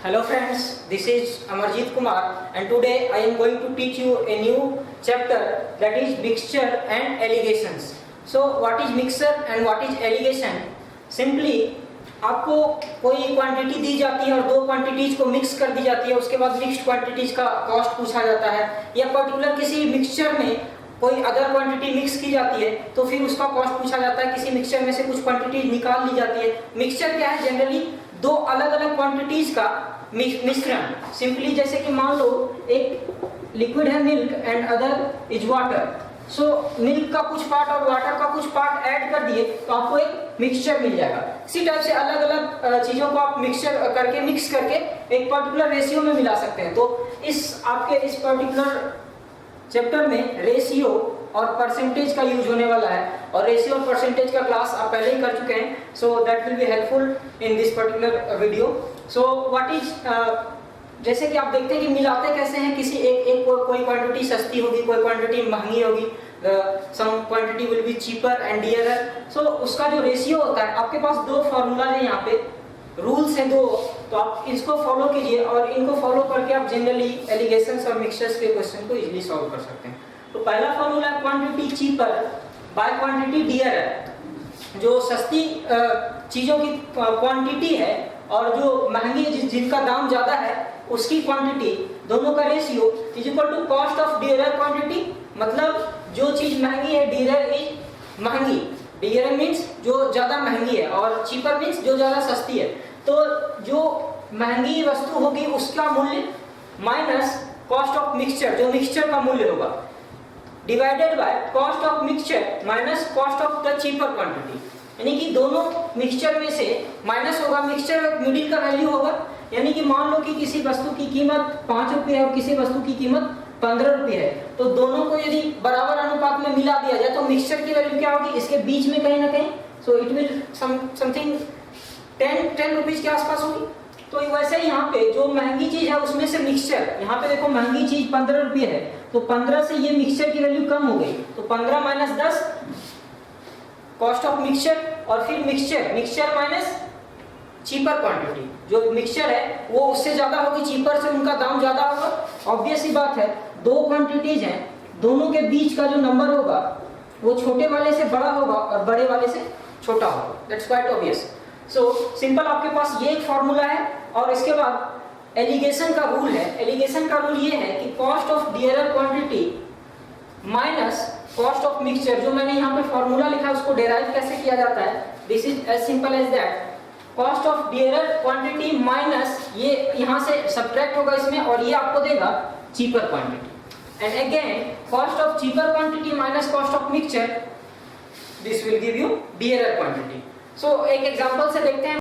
Hello friends, this is Amarjit Kumar and today I am going to teach you a new chapter, that is mixture and alligations. So what is mixture and what is alligation? Simply आपको कोई quantity दी जाती है और दो quantities को mix कर दी जाती है, उसके बाद मिक्स्ड क्वांटिटीज का कॉस्ट पूछा जाता है, या पर्टिकुलर किसी मिक्सचर में कोई अदर क्वांटिटी मिक्स की जाती है तो फिर उसका कॉस्ट पूछा जाता है। किसी मिक्सचर में से कुछ क्वांटिटी निकाल ली जाती है। मिक्सचर क्या है? जनरली दो अलग अलग क्वांटिटीज का मिश्रण। सिंपली जैसे कि मान लो एक लिक्विड है milk and other is water, so milk का कुछ पार्ट और वाटर का कुछ पार्ट ऐड कर दिए तो आपको एक मिक्सचर मिल जाएगा। इसी टाइप से अलग अलग चीजों को आप मिक्सचर करके मिक्स करके एक पर्टिकुलर रेशियो में मिला सकते हैं। तो इस पर्टिकुलर चैप्टर में रेशियो और परसेंटेज का यूज होने वाला है, और रेशियो और परसेंटेज का क्लास आप पहले ही कर चुके हैं, so that will be helpful in this particular video. So what is, जैसे कि आप देखते हैं कि मिलाते कैसे हैं, किसी एक कोई क्वांटिटी सस्ती होगी, कोई क्वांटिटी महंगी होगी, some quantity will be cheaper and dearer. So उसका जो रेशियो होता है, आपके पास दो फार्मूला है, यहाँ पे रूल्स हैं दो, तो आप इसको फॉलो कीजिए और इनको फॉलो करके आप जनरली एलिगेशंस और मिक्सचर्स के क्वेश्चन को इजीली सॉल्व कर सकते हैं। तो पहला फार्मूला है quantity cheaper by quantity dearer. जो सस्ती चीजों की क्वांटिटी है और जो महंगी जिनका दाम ज्यादा है उसकी क्वांटिटी, दोनों का ratio is equal to cost of dearer quantity. मतलब जो चीज महंगी है, डियरर इज महंगी, डियरर मीन्स जो ज्यादा महंगी है और चीपर मीन्स जो ज्यादा सस्ती है। तो जो महंगी वस्तु होगी उसका मूल्य माइनस कॉस्ट ऑफ मिक्सचर, जो मिक्सचर का मूल्य होगा, divided by cost of mixture minus cost of the cheaper quantity. यानी कि दोनों मिक्सचर में से माइनस होगा, मिक्सचर मिडिल का वैल्यू होगा। यानी कि मान लो कि किसी वस्तु की कीमत 5 रुपये है और किसी वस्तु की कीमत 15 रुपये है, तो दोनों को यदि बराबर अनुपात में मिला दिया जाए तो मिक्सचर की वैल्यू क्या होगी? इसके बीच में कहीं ना कहीं, so it will something 10 rupees के आसपास होगी। तो वैसे ही यहाँ पे जो महंगी चीज है उसमें से मिक्सचर, यहाँ पे देखो महंगी चीज 15 रुपये है, तो 15 से ये मिक्सचर की वैल्यू कम हो गई, तो 15 माइनस 10 कॉस्ट ऑफ मिक्सचर, और फिर मिक्सचर माइनस चीपर क्वांटिटी। जो मिक्सचर है वो उससे ज्यादा होगी, चीपर से उनका दाम ज्यादा होगा। ऑब्वियस ही बात है, दो क्वांटिटीज हैं, दोनों के बीच का जो नंबर होगा वो छोटे वाले से बड़ा होगा और बड़े वाले से छोटा होगा। That's quite obvious. So simple, आपके पास ये एक फॉर्मूला है और इसके बाद एलिगेशन का रूल है। एलिगेशन का रूल ये है कि cost of dearer quantity minus cost of mixture, जो मैंने यहाँ पे फॉर्मूला लिखा है उसको डेराइव कैसे किया जाता है, this is as simple as that. Cost of dearer quantity minus, ये यहाँ से सब्ट्रैक्ट होगा इसमें और ये आपको देगा cheaper quantity, and again cost of cheaper quantity minus cost of mixture, this will give you dearer quantity. So एक एग्जांपल से देखते हैं।